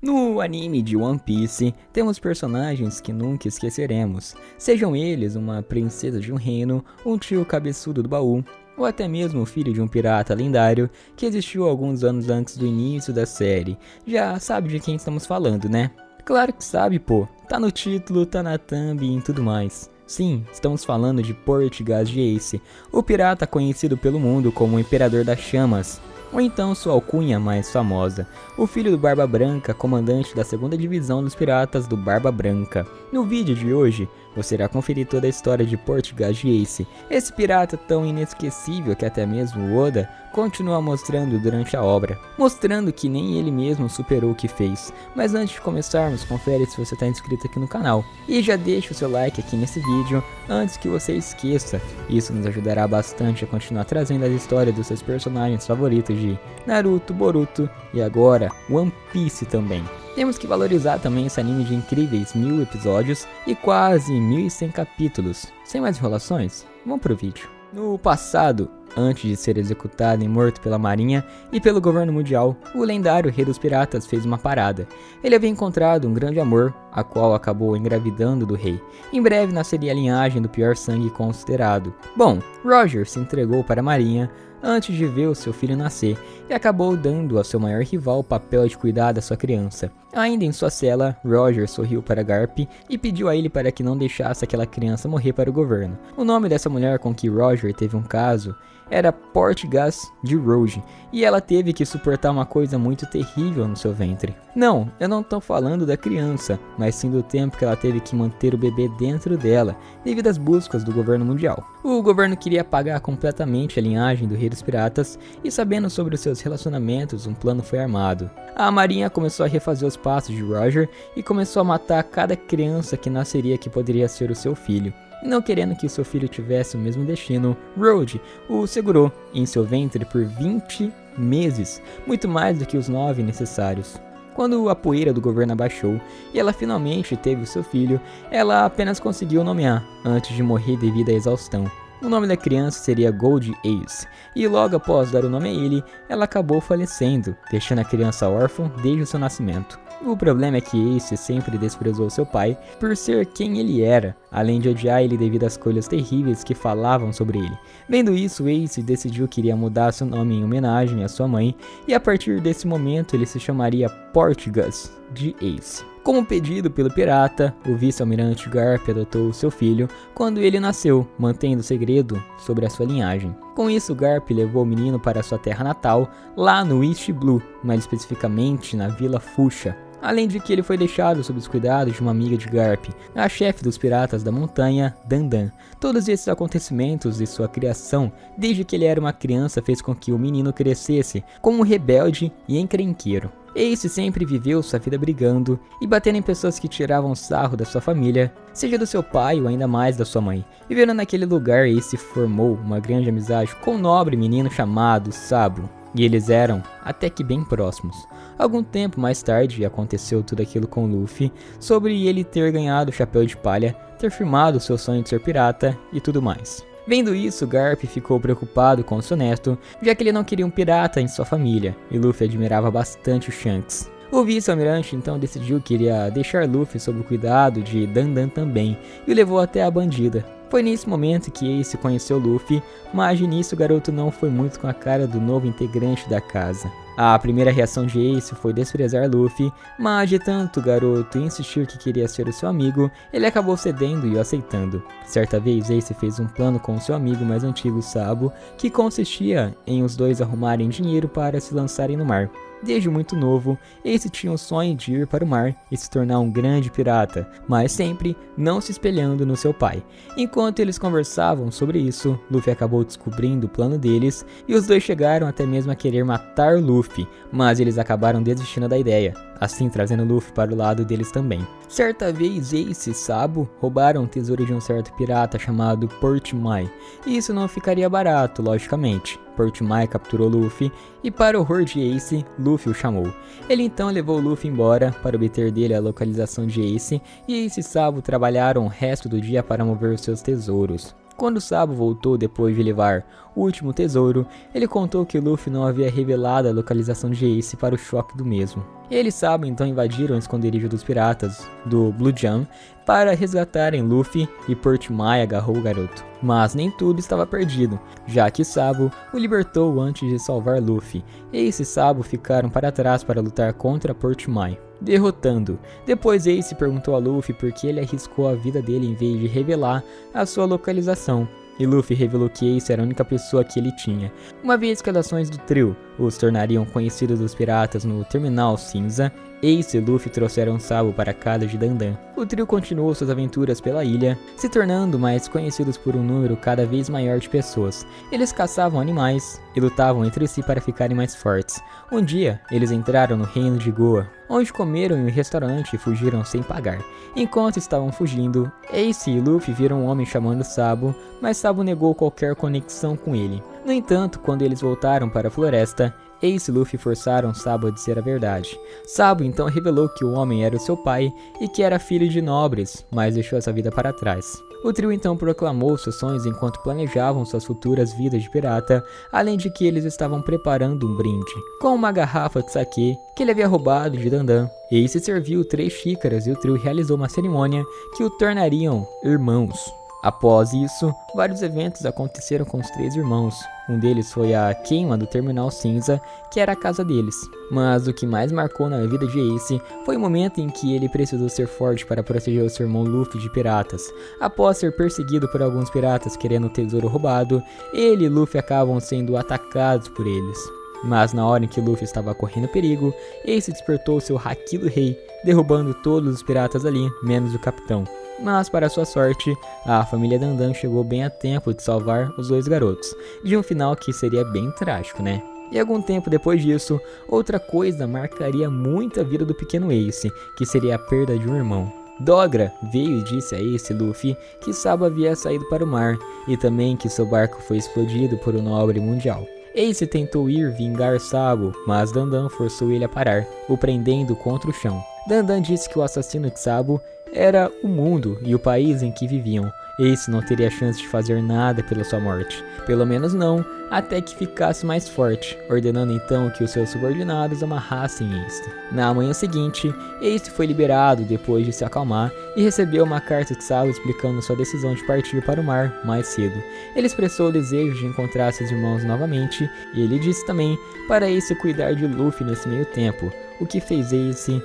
No anime de One Piece, temos personagens que nunca esqueceremos, sejam eles uma princesa de um reino, um tio cabeçudo do baú, ou até mesmo o filho de um pirata lendário que existiu alguns anos antes do início da série. Já sabe de quem estamos falando, né? Claro que sabe, pô. Tá no título, tá na thumb e tudo mais. Sim, estamos falando de Portgas de Ace, o pirata conhecido pelo mundo como o Imperador das Chamas, ou então sua alcunha mais famosa, o filho do Barba Branca, comandante da 2ª Divisão dos Piratas do Barba Branca. No vídeo de hoje, você irá conferir toda a história de Portgas de Ace, esse pirata tão inesquecível que até mesmo Oda continua mostrando durante a obra, mostrando que nem ele mesmo superou o que fez. Mas antes de começarmos, confere se você está inscrito aqui no canal, e já deixa o seu like aqui nesse vídeo antes que você esqueça, isso nos ajudará bastante a continuar trazendo as histórias dos seus personagens favoritos de Naruto, Boruto e agora One Piece também. Temos que valorizar também esse anime de incríveis 1000 episódios e quase 1100 capítulos. Sem mais enrolações, vamos pro vídeo. No passado, antes de ser executado e morto pela marinha e pelo governo mundial, o lendário rei dos piratas fez uma parada. Ele havia encontrado um grande amor, a qual acabou engravidando do rei. Em breve nasceria a linhagem do pior sangue considerado. Bom, Roger se entregou para a marinha antes de ver o seu filho nascer, e acabou dando ao seu maior rival o papel de cuidar da sua criança. Ainda em sua cela, Roger sorriu para Garp e pediu a ele para que não deixasse aquela criança morrer para o governo. O nome dessa mulher com que Roger teve um caso era Portgas de Rouge, e ela teve que suportar uma coisa muito terrível no seu ventre. Não, eu não estou falando da criança, mas sim do tempo que ela teve que manter o bebê dentro dela, devido às buscas do governo mundial. O governo queria apagar completamente a linhagem do rei dos piratas, e sabendo sobre os seus relacionamentos, um plano foi armado. A marinha começou a refazer os passos de Roger e começou a matar cada criança que nasceria que poderia ser o seu filho. E não querendo que seu filho tivesse o mesmo destino, Road o segurou em seu ventre por 20 meses, muito mais do que os 9 necessários. Quando a poeira do governo abaixou e ela finalmente teve o seu filho, ela apenas conseguiu nomear, antes de morrer devido à exaustão. O nome da criança seria Gold Ace, e logo após dar o nome a ele, ela acabou falecendo, deixando a criança órfã desde o seu nascimento. O problema é que Ace sempre desprezou seu pai por ser quem ele era, além de odiar ele devido às coisas terríveis que falavam sobre ele. Vendo isso, Ace decidiu que iria mudar seu nome em homenagem à sua mãe, e a partir desse momento ele se chamaria Portgas de Ace. Como pedido pelo pirata, o vice-almirante Garp adotou seu filho quando ele nasceu, mantendo o segredo sobre a sua linhagem. Com isso, Garp levou o menino para sua terra natal, lá no East Blue, mais especificamente na Vila Fuchsia. Além de que ele foi deixado sob os cuidados de uma amiga de Garp, a chefe dos piratas da montanha, Dandan. Todos esses acontecimentos e sua criação, desde que ele era uma criança, fez com que o menino crescesse como um rebelde e encrenqueiro. Ace sempre viveu sua vida brigando e batendo em pessoas que tiravam sarro da sua família, seja do seu pai ou ainda mais da sua mãe. Vivendo naquele lugar, Ace formou uma grande amizade com um nobre menino chamado Sabo, e eles eram até que bem próximos. Algum tempo mais tarde aconteceu tudo aquilo com Luffy, sobre ele ter ganhado o chapéu de palha, ter firmado seu sonho de ser pirata e tudo mais. Vendo isso, Garp ficou preocupado com seu neto, já que ele não queria um pirata em sua família, e Luffy admirava bastante o Shanks. O vice-almirante então decidiu que iria deixar Luffy sob o cuidado de Dandan também, e o levou até a bandida. Foi nesse momento que Ace conheceu Luffy, mas de início o garoto não foi muito com a cara do novo integrante da casa. A primeira reação de Ace foi desprezar Luffy, mas de tanto o garoto insistir que queria ser o seu amigo, ele acabou cedendo e o aceitando. Certa vez Ace fez um plano com seu amigo mais antigo Sabo, que consistia em os dois arrumarem dinheiro para se lançarem no mar. Desde muito novo, Ace tinha o sonho de ir para o mar e se tornar um grande pirata, mas sempre não se espelhando no seu pai. Enquanto eles conversavam sobre isso, Luffy acabou descobrindo o plano deles e os dois chegaram até mesmo a querer matar Luffy, mas eles acabaram desistindo da ideia, assim trazendo Luffy para o lado deles também. Certa vez Ace e Sabo roubaram o tesouro de um certo pirata chamado Portmai, e isso não ficaria barato, logicamente. Portmai capturou Luffy e, para o horror de Ace, Luffy o chamou. Ele então levou Luffy embora para obter dele a localização de Ace, e Ace e Sabo trabalharam o resto do dia para mover os seus tesouros. Quando Sabo voltou depois de levar o último tesouro, ele contou que Luffy não havia revelado a localização de Ace para o choque do mesmo. Ele e Sabo então invadiram o esconderijo dos piratas do Blue Jam para resgatarem Luffy e Portmai agarrou o garoto. Mas nem tudo estava perdido, já que Sabo o libertou antes de salvar Luffy. Ace e Sabo ficaram para trás para lutar contra Portmai, derrotando. Depois Ace perguntou a Luffy por que ele arriscou a vida dele em vez de revelar a sua localização. E Luffy revelou que Ace era a única pessoa que ele tinha, uma vez que as ações do trio os tornariam conhecidos dos piratas no Terminal Cinza. Ace e Luffy trouxeram Sabo para a casa de Dandan. O trio continuou suas aventuras pela ilha, se tornando mais conhecidos por um número cada vez maior de pessoas. Eles caçavam animais e lutavam entre si para ficarem mais fortes. Um dia, eles entraram no reino de Goa, onde comeram em um restaurante e fugiram sem pagar. Enquanto estavam fugindo, Ace e Luffy viram um homem chamando Sabo, mas Sabo negou qualquer conexão com ele. No entanto, quando eles voltaram para a floresta, Ace e Luffy forçaram Sabo a dizer a verdade. Sabo então revelou que o homem era o seu pai e que era filho de nobres, mas deixou essa vida para trás. O trio então proclamou seus sonhos enquanto planejavam suas futuras vidas de pirata, além de que eles estavam preparando um brinde, com uma garrafa de saquê que ele havia roubado de Dandan. Ace serviu 3 xícaras e o trio realizou uma cerimônia que o tornariam irmãos. Após isso, vários eventos aconteceram com os 3 irmãos. Um deles foi a queima do Terminal Cinza, que era a casa deles. Mas o que mais marcou na vida de Ace foi o momento em que ele precisou ser forte para proteger o seu irmão Luffy de piratas. Após ser perseguido por alguns piratas querendo o tesouro roubado, ele e Luffy acabam sendo atacados por eles. Mas na hora em que Luffy estava correndo perigo, Ace despertou seu Haki do Rei, derrubando todos os piratas ali, menos o capitão. Mas para sua sorte, a família Dandan chegou bem a tempo de salvar os 2 garotos, de um final que seria bem trágico, né? E algum tempo depois disso, outra coisa marcaria muito a vida do pequeno Ace, que seria a perda de um irmão. Dogra veio e disse a Ace e Luffy que Sabo havia saído para o mar, e também que seu barco foi explodido por um nobre mundial. Ace tentou ir vingar Sabo, mas Dandan forçou ele a parar, o prendendo contra o chão. Dandan disse que o assassino de Sabo era o mundo e o país em que viviam. Ace não teria chance de fazer nada pela sua morte, pelo menos não até que ficasse mais forte, ordenando então que os seus subordinados amarrassem Ace. Na manhã seguinte, Ace foi liberado depois de se acalmar e recebeu uma carta de Sabo explicando sua decisão de partir para o mar mais cedo. Ele expressou o desejo de encontrar seus irmãos novamente e ele disse também para Ace cuidar de Luffy nesse meio tempo, o que fez Ace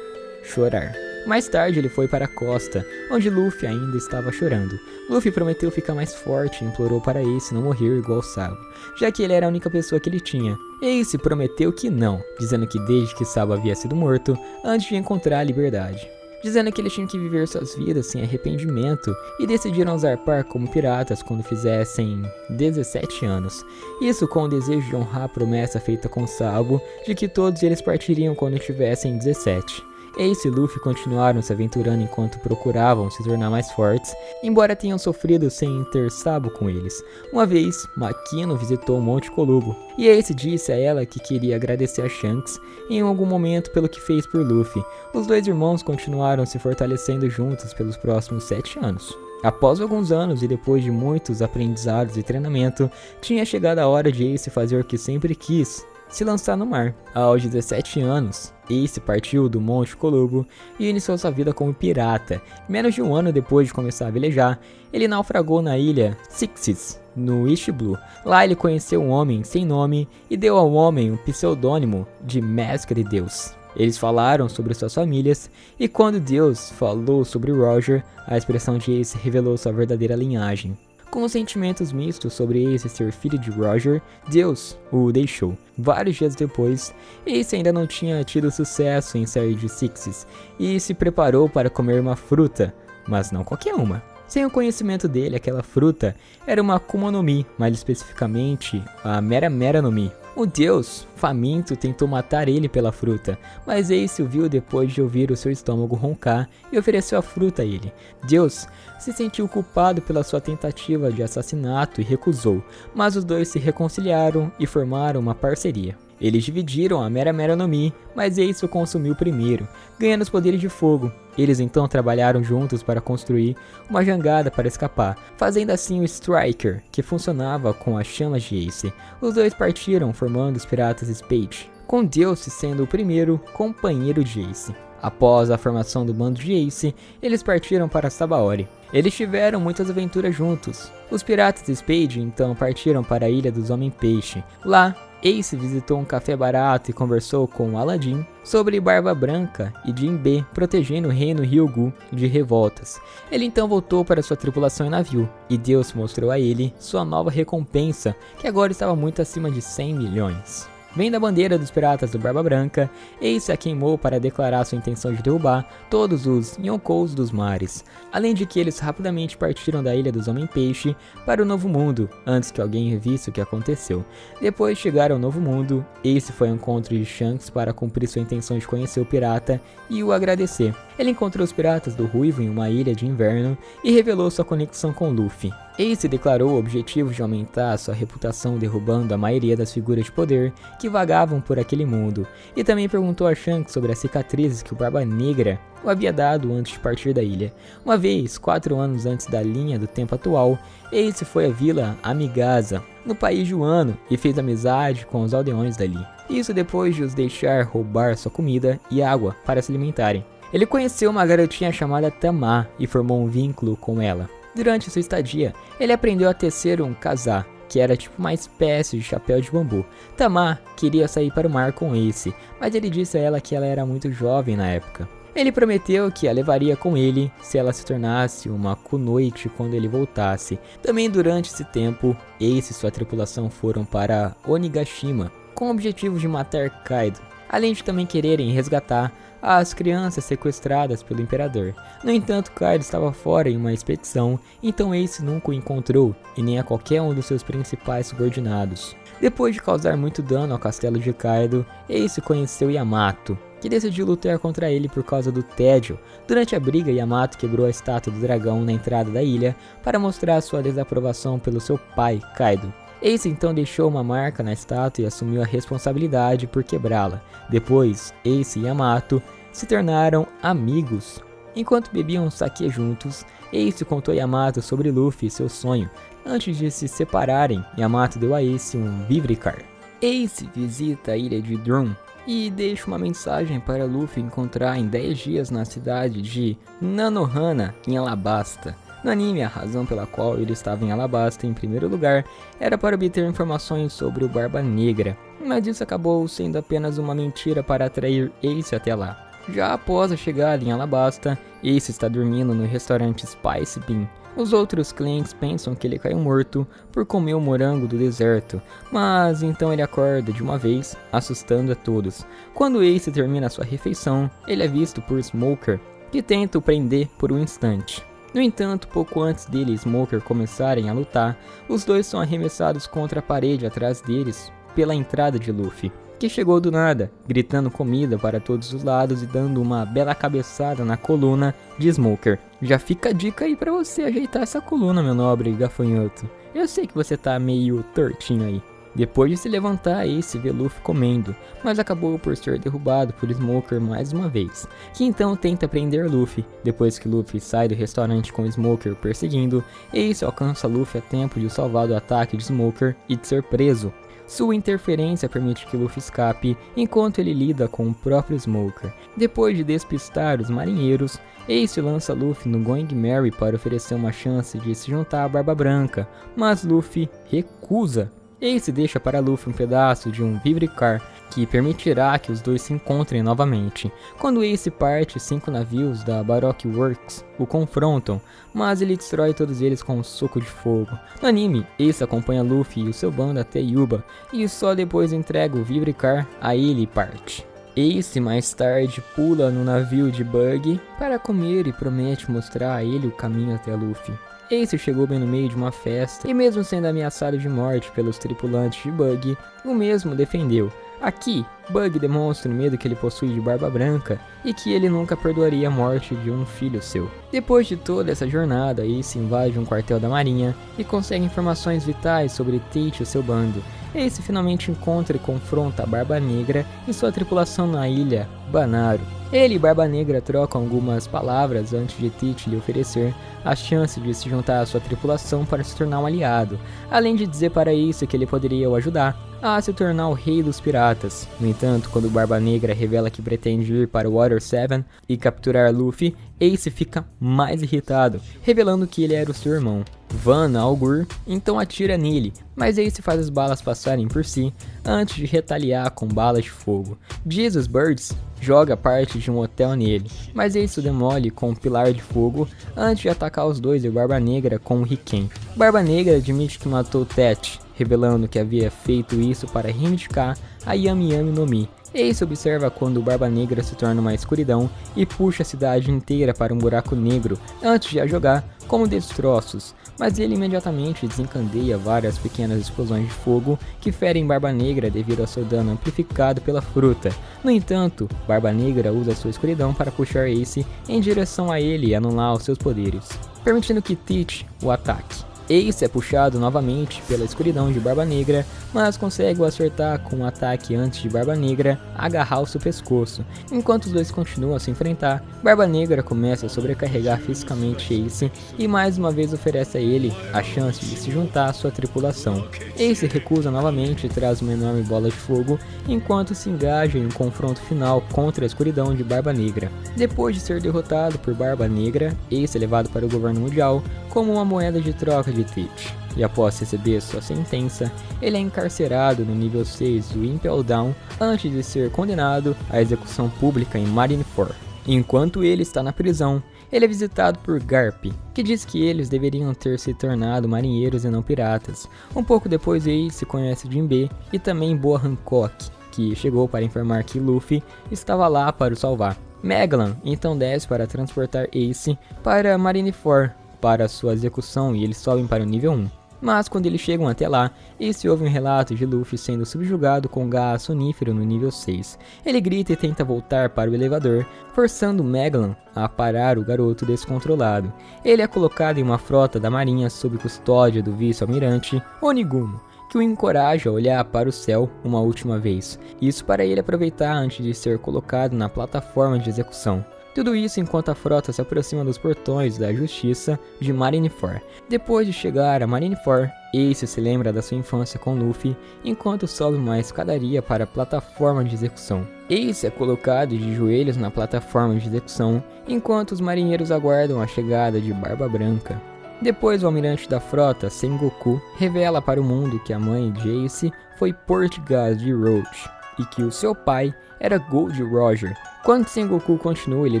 chorar. Mais tarde ele foi para a costa, onde Luffy ainda estava chorando. Luffy prometeu ficar mais forte e implorou para Ace não morrer igual Sabo, já que ele era a única pessoa que ele tinha. Ace prometeu que não, dizendo que desde que Sabo havia sido morto, antes de encontrar a liberdade. Dizendo que eles tinham que viver suas vidas sem arrependimento e decidiram zarpar como piratas quando fizessem 17 anos. Isso com o desejo de honrar a promessa feita com Sabo de que todos eles partiriam quando tivessem 17. Ace e Luffy continuaram se aventurando enquanto procuravam se tornar mais fortes, embora tenham sofrido sem ter Sabo com eles. Uma vez, Makino visitou o Monte Kolubo, e Ace disse a ela que queria agradecer a Shanks em algum momento pelo que fez por Luffy. Os 2 irmãos continuaram se fortalecendo juntos pelos próximos 7 anos. Após alguns anos e depois de muitos aprendizados e treinamento, tinha chegado a hora de Ace fazer o que sempre quis, se lançar no mar. Aos 17 anos, Ace partiu do Monte Kolubo e iniciou sua vida como pirata. Menos de um ano depois de começar a velejar, ele naufragou na ilha Sixis, no East Blue. Lá ele conheceu um homem sem nome e deu ao homem o pseudônimo de Mestre Deus. Eles falaram sobre suas famílias, e quando Deus falou sobre Roger, a expressão de Ace revelou sua verdadeira linhagem. Com sentimentos mistos sobre Ace ser filho de Roger, Deus o deixou. Vários dias depois, Ace ainda não tinha tido sucesso em sair de Sixis e se preparou para comer uma fruta, mas não qualquer uma. Sem o conhecimento dele, aquela fruta era uma Akuma no Mi, mais especificamente a Mera Mera no Mi. O deus, faminto, tentou matar ele pela fruta, mas Ace o viu depois de ouvir o seu estômago roncar e ofereceu a fruta a ele. Deus se sentiu culpado pela sua tentativa de assassinato e recusou, mas os dois se reconciliaram e formaram uma parceria. Eles dividiram a Mera Mera no Mi, mas Ace o consumiu primeiro, ganhando os poderes de fogo. Eles então trabalharam juntos para construir uma jangada para escapar, fazendo assim o Striker, que funcionava com as chamas de Ace. Os dois partiram formando os Piratas Spade, com Delcy sendo o primeiro companheiro de Ace. Após a formação do bando de Ace, eles partiram para Sabaody. Eles tiveram muitas aventuras juntos. Os Piratas Spade então partiram para a Ilha dos Homem-Peixe. Lá, Ace visitou um café barato e conversou com Aladdin sobre Barba Branca e Jinbe protegendo o reino Ryugu de revoltas. Ele então voltou para sua tripulação em navio, e Deus mostrou a ele sua nova recompensa, que agora estava muito acima de 100 milhões. Vendo a bandeira dos piratas do Barba Branca, Ace a queimou para declarar sua intenção de derrubar todos os Yonkous dos mares, além de que eles rapidamente partiram da Ilha dos Homem-Peixe para o Novo Mundo, antes que alguém visse o que aconteceu. Depois de chegar ao Novo Mundo, Ace foi ao encontro de Shanks para cumprir sua intenção de conhecer o pirata e o agradecer. Ele encontrou os piratas do Ruivo em uma ilha de inverno e revelou sua conexão com Luffy. Ace declarou o objetivo de aumentar sua reputação derrubando a maioria das figuras de poder que vagavam por aquele mundo, e também perguntou a Shanks sobre as cicatrizes que o Barba Negra o havia dado antes de partir da ilha. Uma vez, 4 anos antes da linha do tempo atual, Ace foi à Vila Amigasa, no país de Wano, e fez amizade com os aldeões dali. Isso depois de os deixar roubar sua comida e água para se alimentarem. Ele conheceu uma garotinha chamada Tama e formou um vínculo com ela. Durante sua estadia, ele aprendeu a tecer um casá, que era tipo uma espécie de chapéu de bambu. Tama queria sair para o mar com Ace, mas ele disse a ela que ela era muito jovem na época. Ele prometeu que a levaria com ele se ela se tornasse uma kunoichi quando ele voltasse. Também durante esse tempo, Ace e sua tripulação foram para Onigashima, com o objetivo de matar Kaido, além de também quererem resgatar as crianças sequestradas pelo Imperador. No entanto, Kaido estava fora em uma expedição, então Ace nunca o encontrou, e nem a qualquer um dos seus principais subordinados. Depois de causar muito dano ao castelo de Kaido, Ace conheceu Yamato, que decidiu lutar contra ele por causa do tédio. Durante a briga, Yamato quebrou a estátua do dragão na entrada da ilha para mostrar sua desaprovação pelo seu pai, Kaido. Ace então deixou uma marca na estátua e assumiu a responsabilidade por quebrá-la. Depois, Ace e Yamato se tornaram amigos. Enquanto bebiam sake juntos, Ace contou a Yamato sobre Luffy e seu sonho. Antes de se separarem, Yamato deu a Ace um Vivricar. Ace visita a ilha de Drum e deixa uma mensagem para Luffy encontrar em 10 dias na cidade de Nanohana, em Alabasta. No anime, a razão pela qual ele estava em Alabasta em primeiro lugar era para obter informações sobre o Barba Negra, mas isso acabou sendo apenas uma mentira para atrair Ace até lá. Já após a chegada em Alabasta, Ace está dormindo no restaurante Spice Bean. Os outros clientes pensam que ele caiu morto por comer o morango do deserto, mas então ele acorda de uma vez, assustando a todos. Quando Ace termina sua refeição, ele é visto por Smoker, que tenta o prender por um instante. No entanto, pouco antes dele e Smoker começarem a lutar, os dois são arremessados contra a parede atrás deles pela entrada de Luffy, que chegou do nada, gritando comida para todos os lados e dando uma bela cabeçada na coluna de Smoker. Já fica a dica aí pra você ajeitar essa coluna, meu nobre gafanhoto. Eu sei que você tá meio tortinho aí. Depois de se levantar, Ace vê Luffy comendo, mas acabou por ser derrubado por Smoker mais uma vez, que então tenta prender Luffy. Depois que Luffy sai do restaurante com Smoker perseguindo, Ace alcança Luffy a tempo de o salvar do ataque de Smoker e de ser preso. Sua interferência permite que Luffy escape enquanto ele lida com o próprio Smoker. Depois de despistar os marinheiros, Ace lança Luffy no Going Merry para oferecer uma chance de se juntar à Barba Branca, mas Luffy recusa. Ace deixa para Luffy um pedaço de um Vivricar que permitirá que os dois se encontrem novamente. Quando Ace parte, 5 navios da Baroque Works o confrontam, mas ele destrói todos eles com um soco de fogo. No anime, Ace acompanha Luffy e o seu bando até Yuba, e só depois entrega o Vivricar a ele e parte. Ace mais tarde pula no navio de Bug para comer e promete mostrar a ele o caminho até Luffy. Ace chegou bem no meio de uma festa e mesmo sendo ameaçado de morte pelos tripulantes de Bug, o mesmo defendeu. Aqui, Bug demonstra o medo que ele possui de Barba Branca e que ele nunca perdoaria a morte de um filho seu. Depois de toda essa jornada, Ace invade um quartel da marinha e consegue informações vitais sobre Tate e seu bando. Ace finalmente encontra e confronta a Barba Negra e sua tripulação na ilha Banaro. Ele e Barba Negra trocam algumas palavras antes de Tate lhe oferecer a chance de se juntar à sua tripulação para se tornar um aliado, além de dizer para Ace que ele poderia o ajudar a se tornar o rei dos piratas. No entanto, quando Barba Negra revela que pretende ir para o Water 7 e capturar Luffy, Ace fica mais irritado, revelando que ele era o seu irmão. Van Algur então atira nele, mas Ace faz as balas passarem por si antes de retaliar com balas de fogo. Jesus Birds joga parte de um hotel nele, mas Ace o demole com um pilar de fogo antes de atacar os dois e Barba Negra com um Riken. Barba Negra admite que matou Tet, revelando que havia feito isso para reivindicar a Yami Yami no Mi. Ace observa quando Barba Negra se torna uma escuridão e puxa a cidade inteira para um buraco negro antes de a jogar como destroços, mas ele imediatamente desencadeia várias pequenas explosões de fogo que ferem Barba Negra devido ao seu dano amplificado pela fruta. No entanto, Barba Negra usa sua escuridão para puxar Ace em direção a ele e anular os seus poderes, permitindo que Tate o ataque. Ace é puxado novamente pela escuridão de Barba Negra, mas consegue o acertar com um ataque antes de Barba Negra agarrar o seu pescoço. Enquanto os dois continuam a se enfrentar, Barba Negra começa a sobrecarregar fisicamente Ace e mais uma vez oferece a ele a chance de se juntar à sua tripulação. Ace recusa novamente e traz uma enorme bola de fogo, enquanto se engaja em um confronto final contra a escuridão de Barba Negra. Depois de ser derrotado por Barba Negra, Ace é levado para o governo mundial como uma moeda de troca de Tate, e após receber sua sentença, ele é encarcerado no nível 6 do Impel Down antes de ser condenado à execução pública em Marineford. Enquanto ele está na prisão, ele é visitado por Garp, que diz que eles deveriam ter se tornado marinheiros e não piratas. Um pouco depois, Ace conhece Jinbe e também Boa Hancock, que chegou para informar que Luffy estava lá para o salvar. Magellan então desce para transportar Ace para Marineford para sua execução e eles sobem para o nível 1. Mas quando eles chegam até lá, Ace ouve um relato de Luffy sendo subjugado com gás sonífero no nível 6. Ele grita e tenta voltar para o elevador, forçando Magellan a parar o garoto descontrolado. Ele é colocado em uma frota da marinha sob custódia do vice-almirante Onigumo, que o encoraja a olhar para o céu uma última vez. Isso para ele aproveitar antes de ser colocado na plataforma de execução. Tudo isso enquanto a frota se aproxima dos portões da justiça de Marineford. Depois de chegar a Marineford, Ace se lembra da sua infância com Luffy, enquanto sobe uma escadaria para a plataforma de execução. Ace é colocado de joelhos na plataforma de execução, enquanto os marinheiros aguardam a chegada de Barba Branca. Depois, o almirante da frota, Sengoku, revela para o mundo que a mãe de Ace foi Portgas de Roach e que o seu pai era Gold Roger. Quando Sengoku continua, ele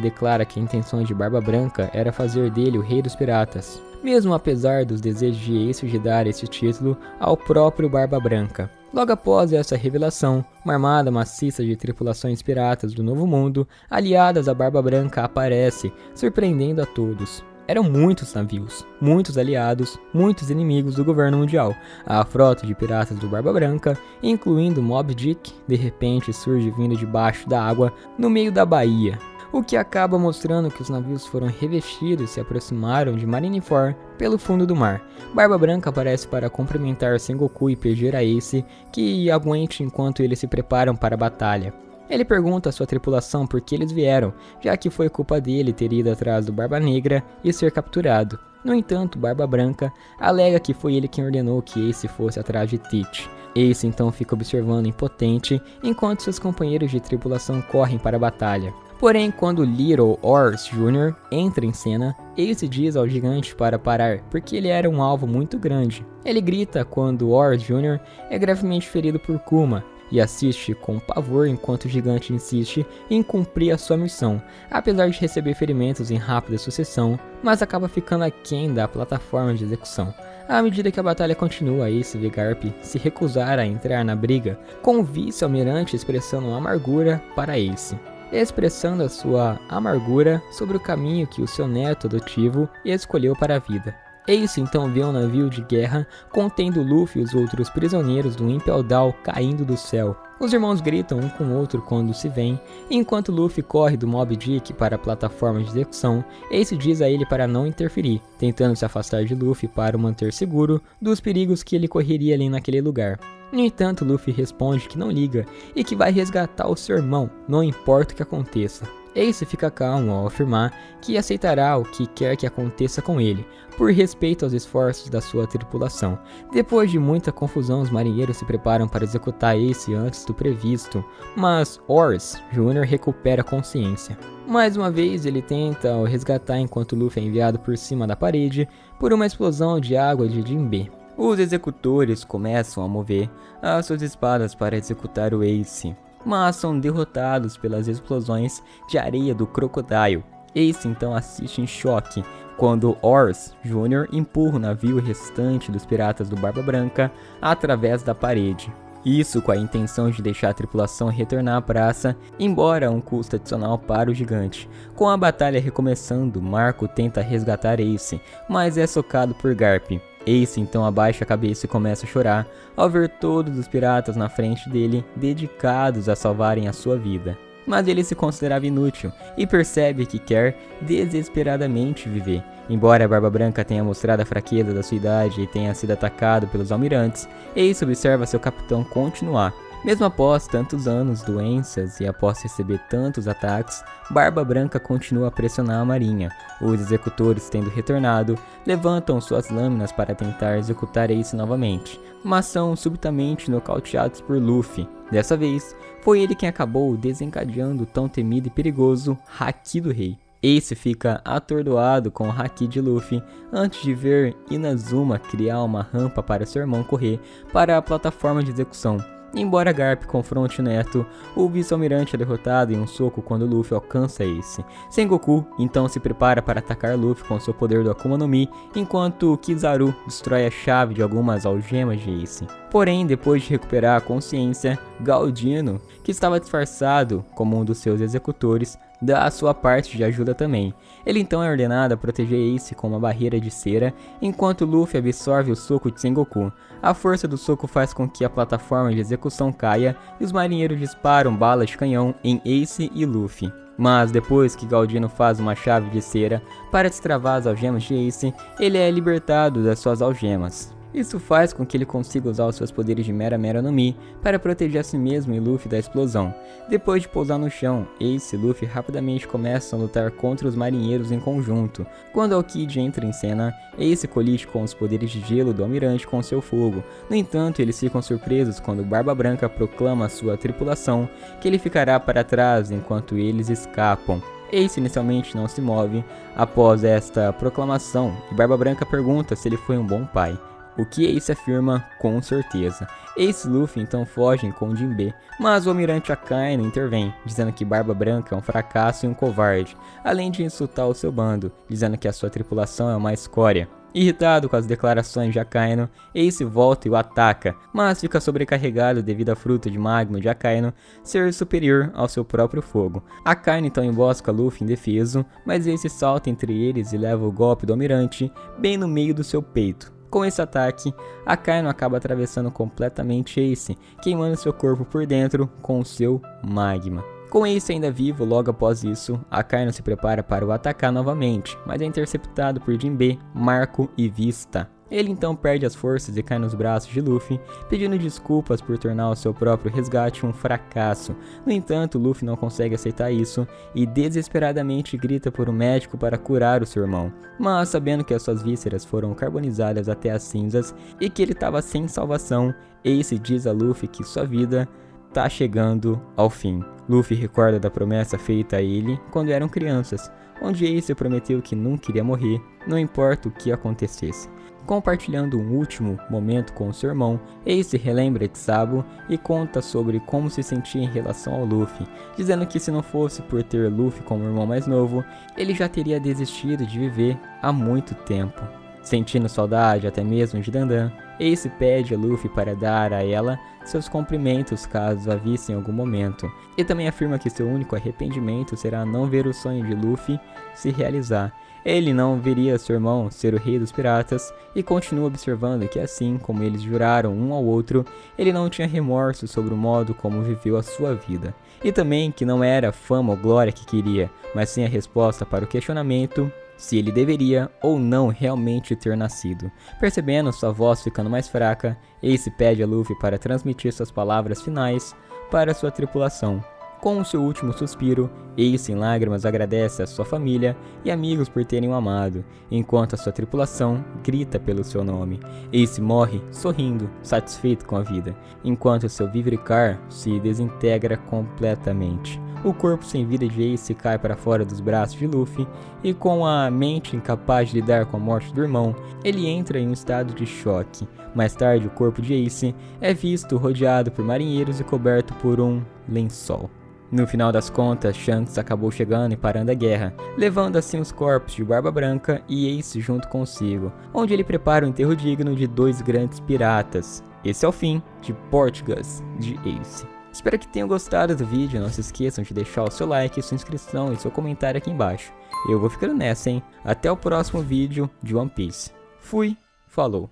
declara que a intenção de Barba Branca era fazer dele o rei dos piratas, mesmo apesar dos desejos de Ace de dar esse título ao próprio Barba Branca. Logo após essa revelação, uma armada maciça de tripulações piratas do Novo Mundo, aliadas a Barba Branca, aparece, surpreendendo a todos. Eram muitos navios, muitos aliados, muitos inimigos do governo mundial. A frota de piratas do Barba Branca, incluindo Moby Dick, de repente surge vindo debaixo da água no meio da baía, o que acaba mostrando que os navios foram revestidos e se aproximaram de Marineford pelo fundo do mar. Barba Branca aparece para cumprimentar Sengoku e pedir a Ace que aguente enquanto eles se preparam para a batalha. Ele pergunta à sua tripulação por que eles vieram, já que foi culpa dele ter ido atrás do Barba Negra e ser capturado. No entanto, Barba Branca alega que foi ele quem ordenou que Ace fosse atrás de Tate. Ace então fica observando impotente, enquanto seus companheiros de tripulação correm para a batalha. Porém, quando Little Ors Jr. entra em cena, Ace diz ao gigante para parar, porque ele era um alvo muito grande. Ele grita quando Ors Jr. é gravemente ferido por Kuma, e assiste com pavor enquanto o gigante insiste em cumprir a sua missão, apesar de receber ferimentos em rápida sucessão, mas acaba ficando aquém da plataforma de execução. À medida que a batalha continua, Ace vê Garp se recusar a entrar na briga, com o vice-almirante expressando amargura para Ace, expressando a sua amargura sobre o caminho que o seu neto adotivo escolheu para a vida. Ace então vê um navio de guerra contendo Luffy e os outros prisioneiros do Impel Down caindo do céu. Os irmãos gritam um com o outro quando se veem, e enquanto Luffy corre do Mob Dick para a plataforma de execução, Ace diz a ele para não interferir, tentando se afastar de Luffy para o manter seguro dos perigos que ele correria ali naquele lugar. No entanto, Luffy responde que não liga e que vai resgatar o seu irmão, não importa o que aconteça. Ace fica calmo ao afirmar que aceitará o que quer que aconteça com ele, por respeito aos esforços da sua tripulação. Depois de muita confusão, os marinheiros se preparam para executar Ace antes do previsto, mas Horus Jr. recupera a consciência. Mais uma vez, ele tenta o resgatar enquanto Luffy é enviado por cima da parede por uma explosão de água de Jinbe. Os executores começam a mover as suas espadas para executar o Ace, mas são derrotados pelas explosões de areia do Crocodile. Ace então assiste em choque quando Horus Jr. empurra o navio restante dos piratas do Barba Branca através da parede. Isso com a intenção de deixar a tripulação retornar à praça, embora a um custo adicional para o gigante. Com a batalha recomeçando, Marco tenta resgatar Ace, mas é socado por Garp. Ace então abaixa a cabeça e começa a chorar ao ver todos os piratas na frente dele dedicados a salvarem a sua vida. Mas ele se considerava inútil e percebe que quer desesperadamente viver. Embora a Barba Branca tenha mostrado a fraqueza da sua idade e tenha sido atacado pelos almirantes, Ace observa seu capitão continuar. Mesmo após tantos anos, doenças e após receber tantos ataques, Barba Branca continua a pressionar a marinha. Os executores, tendo retornado, levantam suas lâminas para tentar executar Ace novamente, mas são subitamente nocauteados por Luffy. Dessa vez, foi ele quem acabou desencadeando o tão temido e perigoso Haki do Rei. Ace fica atordoado com o Haki de Luffy antes de ver Inazuma criar uma rampa para seu irmão correr para a plataforma de execução. Embora Garp confronte o neto, o vice-almirante é derrotado em um soco quando Luffy alcança Ace. Sengoku então se prepara para atacar Luffy com seu poder do Akuma no Mi, enquanto Kizaru destrói a chave de algumas algemas de Ace. Porém, depois de recuperar a consciência, Galdino, que estava disfarçado como um dos seus executores, dá a sua parte de ajuda também. Ele então é ordenado a proteger Ace com uma barreira de cera, enquanto Luffy absorve o soco de Sengoku. A força do soco faz com que a plataforma de execução caia e os marinheiros disparam balas de canhão em Ace e Luffy. Mas depois que Galdino faz uma chave de cera para destravar as algemas de Ace, ele é libertado das suas algemas. Isso faz com que ele consiga usar os seus poderes de Mera Mera no Mi para proteger a si mesmo e Luffy da explosão. Depois de pousar no chão, Ace e Luffy rapidamente começam a lutar contra os marinheiros em conjunto. Quando Aokiji entra em cena, Ace colide com os poderes de gelo do almirante com seu fogo. No entanto, eles ficam surpresos quando Barba Branca proclama a sua tripulação que ele ficará para trás enquanto eles escapam. Ace inicialmente não se move após esta proclamação e Barba Branca pergunta se ele foi um bom pai. O que Ace afirma com certeza. Ace e Luffy então fogem com Jinbe, mas o almirante Akainu intervém, dizendo que Barba Branca é um fracasso e um covarde, além de insultar o seu bando, dizendo que a sua tripulação é uma escória. Irritado com as declarações de Akainu, Ace volta e o ataca, mas fica sobrecarregado devido à fruta de magma de Akainu ser superior ao seu próprio fogo. Akainu então embosca Luffy indefeso, mas Ace salta entre eles e leva o golpe do almirante bem no meio do seu peito. Com esse ataque, Akainu acaba atravessando completamente Ace, queimando seu corpo por dentro com o seu magma. Com Ace ainda vivo, logo após isso, Akainu se prepara para o atacar novamente, mas é interceptado por Jinbe, Marco e Vista. Ele então perde as forças e cai nos braços de Luffy, pedindo desculpas por tornar o seu próprio resgate um fracasso. No entanto, Luffy não consegue aceitar isso e desesperadamente grita por um médico para curar o seu irmão. Mas sabendo que as suas vísceras foram carbonizadas até as cinzas e que ele estava sem salvação, Ace diz a Luffy que sua vida tá chegando ao fim. Luffy recorda da promessa feita a ele quando eram crianças, onde Ace prometeu que nunca iria morrer, não importa o que acontecesse. Compartilhando um último momento com seu irmão, Ace relembra Tsabo e conta sobre como se sentia em relação ao Luffy, dizendo que se não fosse por ter Luffy como irmão mais novo, ele já teria desistido de viver há muito tempo. Sentindo saudade até mesmo de Dandan, Ace pede a Luffy para dar a ela seus cumprimentos caso a visse em algum momento, e também afirma que seu único arrependimento será não ver o sonho de Luffy se realizar. Ele não veria seu irmão ser o rei dos piratas e continua observando que assim como eles juraram um ao outro, ele não tinha remorso sobre o modo como viveu a sua vida. E também que não era a fama ou glória que queria, mas sim a resposta para o questionamento se ele deveria ou não realmente ter nascido. Percebendo sua voz ficando mais fraca, Ace pede a Luffy para transmitir suas palavras finais para sua tripulação. Com o seu último suspiro, Ace em lágrimas agradece a sua família e amigos por terem o amado, enquanto a sua tripulação grita pelo seu nome. Ace morre sorrindo, satisfeito com a vida, enquanto seu Vivricar se desintegra completamente. O corpo sem vida de Ace cai para fora dos braços de Luffy e com a mente incapaz de lidar com a morte do irmão, ele entra em um estado de choque. Mais tarde, o corpo de Ace é visto rodeado por marinheiros e coberto por um lençol. No final das contas, Shanks acabou chegando e parando a guerra, levando assim os corpos de Barba Branca e Ace junto consigo, onde ele prepara um enterro digno de 2 grandes piratas. Esse é o fim de Portgas de Ace. Espero que tenham gostado do vídeo, não se esqueçam de deixar o seu like, sua inscrição e seu comentário aqui embaixo. Eu vou ficando nessa, hein? Até o próximo vídeo de One Piece. Fui, falou!